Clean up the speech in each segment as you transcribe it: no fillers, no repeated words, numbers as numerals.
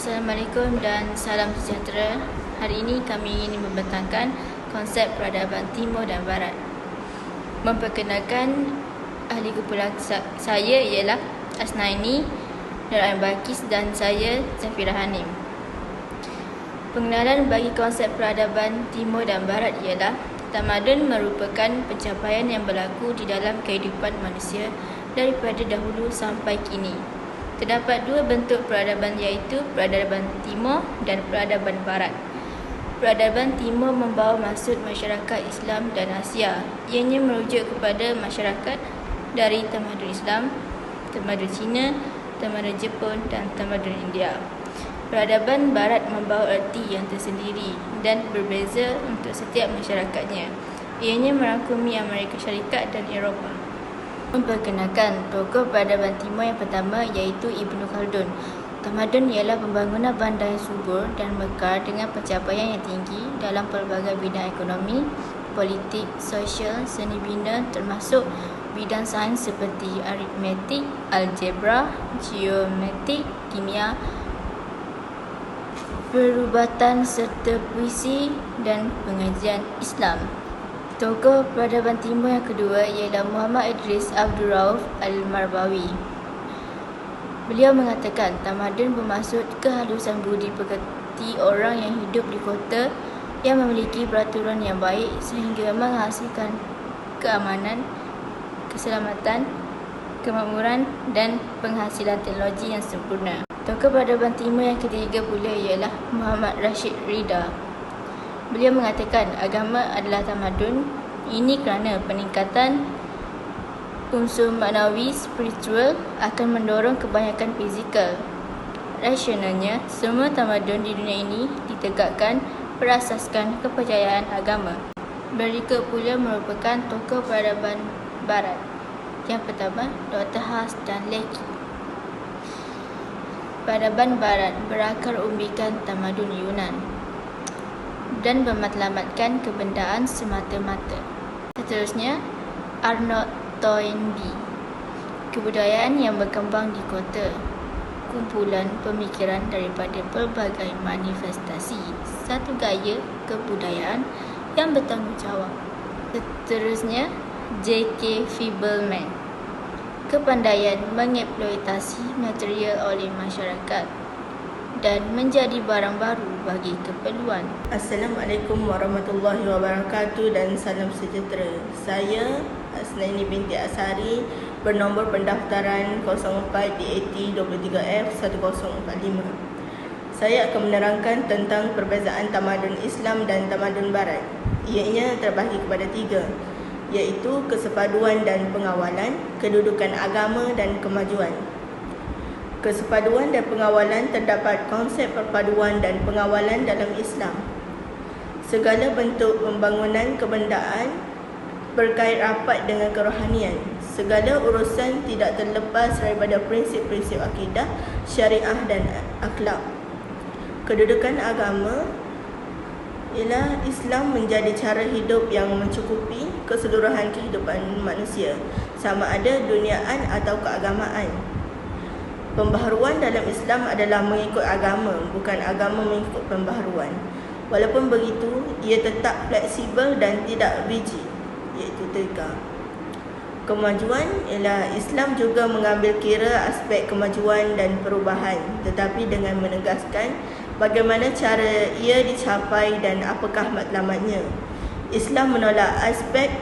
Assalamualaikum dan salam sejahtera. Hari ini kami ingin membentangkan konsep peradaban Timur dan Barat. Memperkenalkan ahli kumpulan saya ialah Asnaini, Nur Ain Balkis dan saya Zafira Hanim. Pengenalan bagi konsep peradaban Timur dan Barat ialah tamadun merupakan pencapaian yang berlaku di dalam kehidupan manusia daripada dahulu sampai kini. Terdapat dua bentuk peradaban iaitu peradaban Timur dan peradaban Barat. Peradaban Timur membawa maksud masyarakat Islam dan Asia. Ianya merujuk kepada masyarakat dari tamadun Islam, tamadun Cina, tamadun Jepun dan tamadun India. Peradaban Barat membawa erti yang tersendiri dan berbeza untuk setiap masyarakatnya. Ianya merangkumi Amerika Syarikat dan Eropah. Memperkenalkan tokoh peradaban Timur yang pertama iaitu Ibnu Khaldun. Tamadun ialah pembangunan bandar yang subur dan mekar dengan pencapaian yang tinggi dalam pelbagai bidang ekonomi, politik, sosial, seni bina termasuk bidang sains seperti aritmetik, algebra, geometrik, kimia, perubatan serta puisi dan pengajian Islam. Tokoh peradaban Timur yang kedua ialah Muhammad Idris Abdul Rauf Al-Marbawi. Beliau mengatakan tamadun bermaksud kehalusan budi pekerti orang yang hidup di kota yang memiliki peraturan yang baik sehingga menghasilkan keamanan, keselamatan, kemakmuran dan penghasilan teknologi yang sempurna. Tokoh peradaban Timur yang ketiga pula ialah Muhammad Rashid Ridha. Beliau mengatakan agama adalah tamadun. Ini kerana peningkatan unsur maknawi spiritual akan mendorong kebanyakan fizikal. Rasionalnya, semua tamadun di dunia ini ditegakkan berasaskan kepercayaan agama. Berikut pula merupakan tokoh peradaban Barat. Yang pertama, Dr. Haas dan Lecky. Peradaban Barat berakar umbikan tamadun Yunan dan bermatlamatkan kebendaan semata-mata. Seterusnya, Arnold Toynbee. Kebudayaan yang berkembang di kota, kumpulan pemikiran daripada pelbagai manifestasi satu gaya kebudayaan yang bertanggungjawab. Seterusnya, J.K. Fibleman. Kepandaian mengeksploitasi material oleh masyarakat dan menjadi barang baru bagi keperluan. Assalamualaikum warahmatullahi wabarakatuh dan salam sejahtera. Saya Asnaini binti Asari, bernombor pendaftaran 04 DAT 23F 1045. Saya akan menerangkan tentang perbezaan tamadun Islam dan tamadun Barat. Ianya terbahagi kepada tiga, iaitu kesepaduan dan pengawalan, kedudukan agama dan kemajuan. Kesepaduan dan pengawalan terdapat konsep perpaduan dan pengawalan dalam Islam. Segala bentuk pembangunan kebendaan berkait rapat dengan kerohanian. Segala urusan tidak terlepas daripada prinsip-prinsip akidah, syariah dan akhlak. Kedudukan agama ialah Islam menjadi cara hidup yang mencukupi keseluruhan kehidupan manusia, sama ada duniaan atau keagamaan. Pembaharuan dalam Islam adalah mengikut agama, bukan agama mengikut pembaharuan. Walaupun begitu, ia tetap fleksibel dan tidak rigid, iaitu tegak. Kemajuan ialah Islam juga mengambil kira aspek kemajuan dan perubahan, tetapi dengan menegaskan bagaimana cara ia dicapai dan apakah matlamatnya. Islam menolak aspek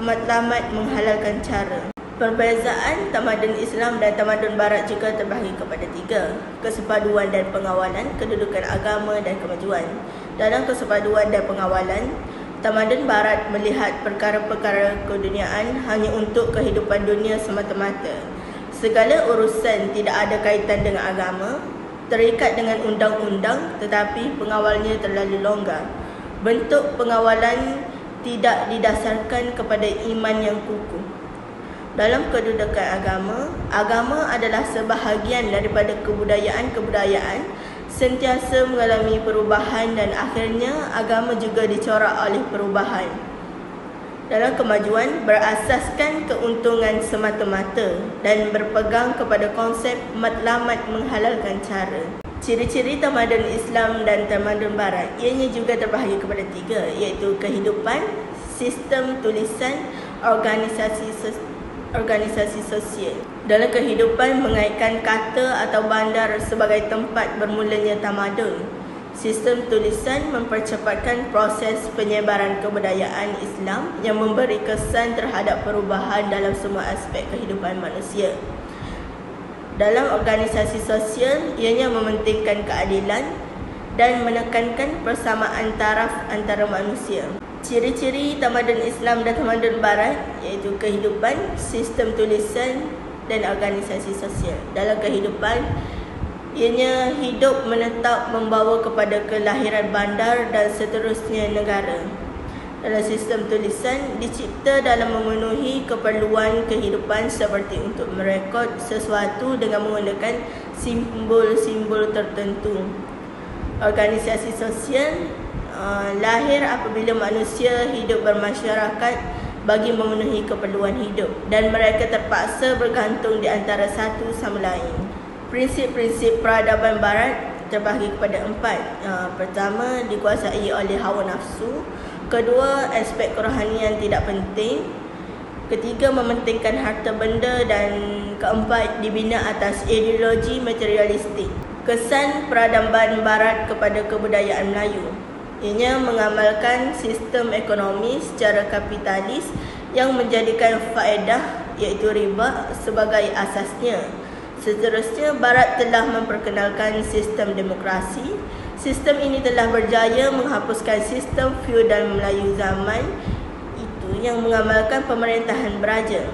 matlamat menghalalkan cara. Perbezaan tamadun Islam dan tamadun Barat juga terbahagi kepada tiga: kesepaduan dan pengawalan, kedudukan agama dan kemajuan. Dalam kesepaduan dan pengawalan, tamadun Barat melihat perkara-perkara keduniaan hanya untuk kehidupan dunia semata-mata. Segala urusan tidak ada kaitan dengan agama, terikat dengan undang-undang, tetapi pengawalnya terlalu longgar. Bentuk pengawalan tidak didasarkan kepada iman yang kukuh. Dalam kedudukan agama, agama adalah sebahagian daripada kebudayaan-kebudayaan, sentiasa mengalami perubahan dan akhirnya agama juga dicorak oleh perubahan. Dalam kemajuan, berasaskan keuntungan semata-mata dan berpegang kepada konsep matlamat menghalalkan cara. Ciri-ciri tamadun Islam dan tamadun Barat ianya juga terbahagi kepada 3, iaitu kehidupan, sistem tulisan, organisasi sosial. Dalam kehidupan mengaitkan kata atau bandar sebagai tempat bermulanya tamadun. Sistem tulisan mempercepatkan proses penyebaran kebudayaan Islam yang memberi kesan terhadap perubahan dalam semua aspek kehidupan manusia. Dalam organisasi sosial, ianya mementingkan keadilan dan menekankan persamaan taraf antara manusia. Ciri-ciri tamadun Islam dan tamadun Barat iaitu kehidupan, sistem tulisan dan organisasi sosial. Dalam kehidupan, ianya hidup menetap membawa kepada kelahiran bandar dan seterusnya negara. Dalam sistem tulisan, dicipta dalam memenuhi keperluan kehidupan seperti untuk merekod sesuatu dengan menggunakan simbol-simbol tertentu. Organisasi sosial lahir apabila manusia hidup bermasyarakat bagi memenuhi keperluan hidup dan mereka terpaksa bergantung di antara satu sama lain. Prinsip-prinsip peradaban Barat terbahagi kepada 4. Pertama, dikuasai oleh hawa nafsu. Kedua, aspek kerohanian tidak penting. Ketiga, mementingkan harta benda. Dan keempat, dibina atas ideologi materialistik. Kesan peradaban Barat kepada kebudayaan Melayu. Ianya mengamalkan sistem ekonomi secara kapitalis yang menjadikan faedah iaitu riba sebagai asasnya. Seterusnya, Barat telah memperkenalkan sistem demokrasi. Sistem ini telah berjaya menghapuskan sistem feudal Melayu zaman itu yang mengamalkan pemerintahan beraja.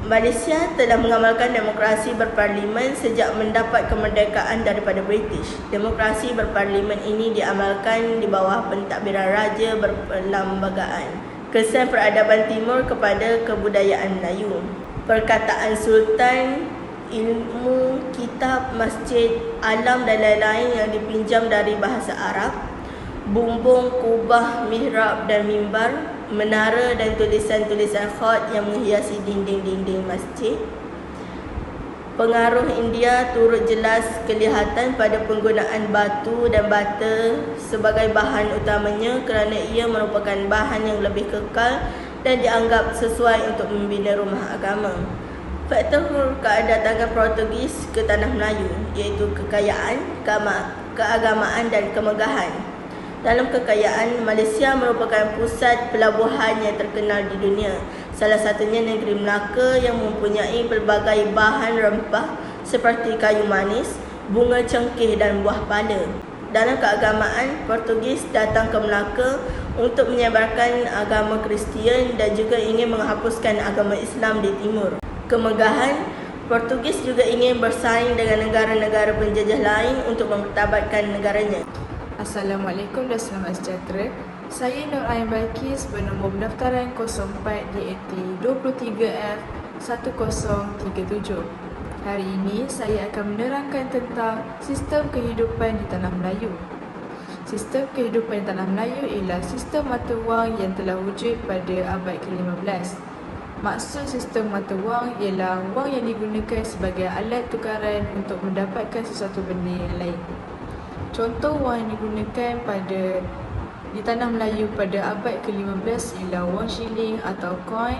Malaysia telah mengamalkan demokrasi berparlimen sejak mendapat kemerdekaan daripada British. Demokrasi berparlimen ini diamalkan di bawah pentadbiran raja berperlembagaan. Kesan peradaban timur kepada kebudayaan Melayu. Perkataan sultan, ilmu, kitab, masjid, alam dan lain-lain yang dipinjam dari bahasa Arab, bumbung, kubah, mihrab dan mimbar, menara dan tulisan-tulisan khat yang menghiasi dinding-dinding masjid. Pengaruh India turut jelas kelihatan pada penggunaan batu dan bata sebagai bahan utamanya kerana ia merupakan bahan yang lebih kekal dan dianggap sesuai untuk membina rumah agama. Faktor kedatangan Portugis ke tanah Melayu iaitu kekayaan, keagamaan dan kemegahan. Dalam kekayaan, Malaysia merupakan pusat pelabuhan yang terkenal di dunia. Salah satunya negeri Melaka yang mempunyai pelbagai bahan rempah seperti kayu manis, bunga cengkeh dan buah pala. Dalam keagamaan, Portugis datang ke Melaka untuk menyebarkan agama Kristian dan juga ingin menghapuskan agama Islam di timur. Kemegahan, Portugis juga ingin bersaing dengan negara-negara penjajah lain untuk mempertabatkan negaranya. Assalamualaikum dan selamat sejahtera. Saya Nur Ain Balkis bernombor pendaftaran 04 DAT 23F1037. Hari ini saya akan menerangkan tentang sistem kehidupan di Tanah Melayu. Sistem kehidupan di Tanah Melayu ialah sistem mata wang yang telah wujud pada abad ke-15. Maksud sistem mata wang ialah wang yang digunakan sebagai alat tukaran untuk mendapatkan sesuatu benda yang lain. Contoh wang yang digunakan di Tanah Melayu pada abad ke-15 ialah wang shilling atau koin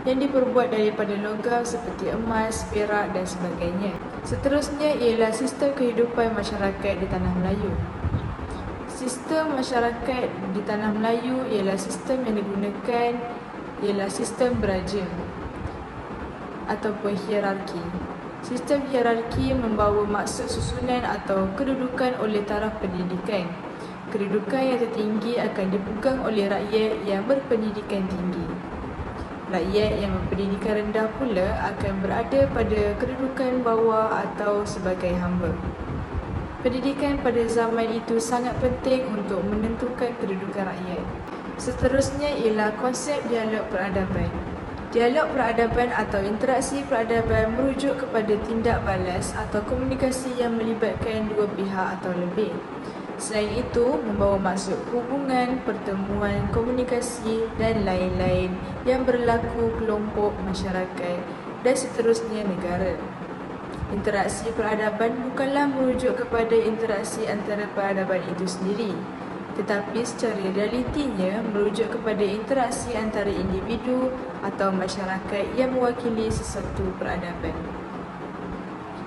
yang diperbuat daripada logam seperti emas, perak dan sebagainya. Seterusnya ialah sistem kehidupan masyarakat di Tanah Melayu. Sistem masyarakat di Tanah Melayu ialah sistem yang digunakan ialah sistem beraja ataupun hierarki. Sistem hierarki membawa maksud susunan atau kedudukan oleh taraf pendidikan. Kedudukan yang tertinggi akan dipegang oleh rakyat yang berpendidikan tinggi. Rakyat yang berpendidikan rendah pula akan berada pada kedudukan bawah atau sebagai hamba. Pendidikan pada zaman itu sangat penting untuk menentukan kedudukan rakyat. Seterusnya ialah konsep dialog peradaban. Dialog peradaban atau interaksi peradaban merujuk kepada tindak balas atau komunikasi yang melibatkan dua pihak atau lebih. Selain itu, membawa maksud hubungan, pertemuan, komunikasi dan lain-lain yang berlaku kelompok masyarakat dan seterusnya negara. Interaksi peradaban bukanlah merujuk kepada interaksi antara peradaban itu sendiri, tetapi secara realitinya merujuk kepada interaksi antara individu atau masyarakat yang mewakili sesuatu peradaban.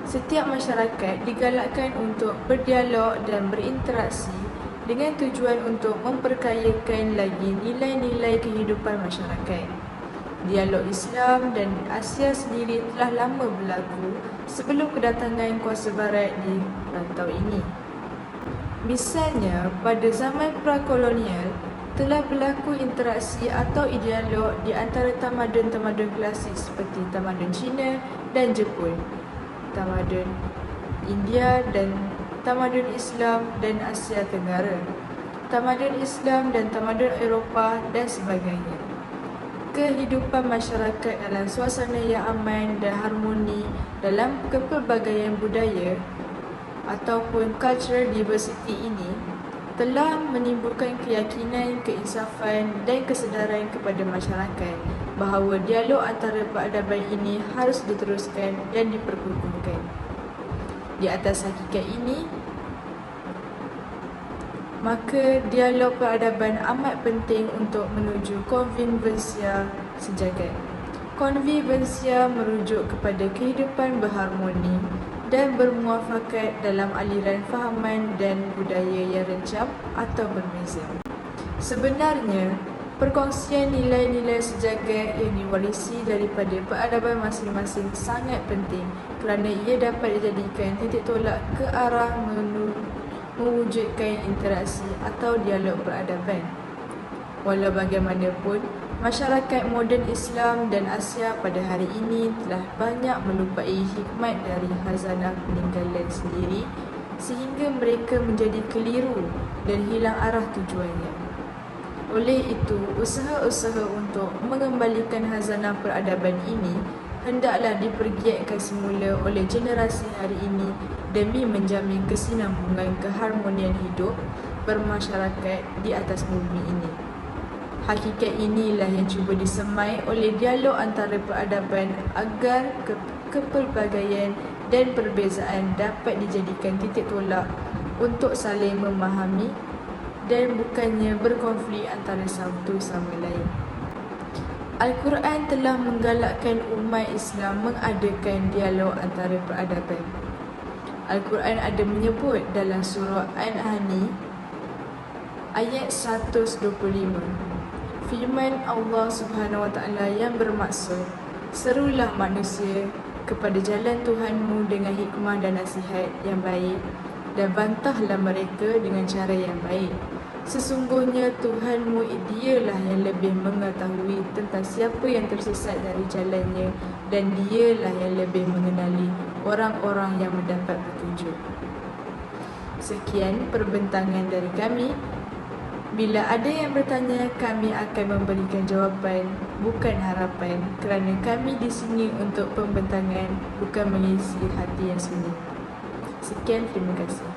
Setiap masyarakat digalakkan untuk berdialog dan berinteraksi dengan tujuan untuk memperkayakan lagi nilai-nilai kehidupan masyarakat. Dialog Islam dan Asia sendiri telah lama berlaku sebelum kedatangan kuasa barat di rantau ini. Misalnya, pada zaman prakolonial telah berlaku interaksi atau dialog di antara tamadun-tamadun klasik seperti tamadun Cina dan Jepun, tamadun India dan tamadun Islam dan Asia Tenggara, tamadun Islam dan tamadun Eropah dan sebagainya. Kehidupan masyarakat dalam suasana yang aman dan harmoni dalam kepelbagaian budaya ataupun cultural diversity ini telah menimbulkan keyakinan, keinsafan dan kesedaran kepada masyarakat bahawa dialog antara peradaban ini harus diteruskan dan diperkukuhkan. Di atas hakikat ini, maka dialog peradaban amat penting untuk menuju konvergensia sejagat. Konvergensia merujuk kepada kehidupan berharmoni dan bermuafakat dalam aliran fahaman dan budaya yang rencam atau berbeza. Sebenarnya, perkongsian nilai-nilai sejagat yang diwarisi daripada peradaban masing-masing sangat penting kerana ia dapat dijadikan titik tolak ke arah mewujudkan interaksi atau dialog peradaban. Walau bagaimanapun, masyarakat moden Islam dan Asia pada hari ini telah banyak melupai hikmat dari khazanah peninggalan sendiri sehingga mereka menjadi keliru dan hilang arah tujuannya. Oleh itu, usaha-usaha untuk mengembalikan khazanah peradaban ini hendaklah dipergiatkan semula oleh generasi hari ini demi menjamin kesinambungan keharmonian hidup bermasyarakat di atas bumi ini. Hakikat inilah yang cuba disemai oleh dialog antara peradaban agar kepelbagaian dan perbezaan dapat dijadikan titik tolak untuk saling memahami dan bukannya berkonflik antara satu sama lain. Al-Quran telah menggalakkan umat Islam mengadakan dialog antara peradaban. Al-Quran ada menyebut dalam surah An-Nahli ayat 125, firman Allah Subhanahu Wa Taala yang bermaksud, serulah manusia kepada jalan Tuhanmu dengan hikmah dan nasihat yang baik dan bantahlah mereka dengan cara yang baik. Sesungguhnya Tuhanmu dialah yang lebih mengetahui tentang siapa yang tersesat dari jalannya dan dialah yang lebih mengenali orang-orang yang mendapat petunjuk. Sekian perbentangan dari kami. Bila ada yang bertanya, kami akan memberikan jawapan, bukan harapan, kerana kami di sini untuk pembentangan, bukan mengisi hati yang sunyi. Sekian, terima kasih.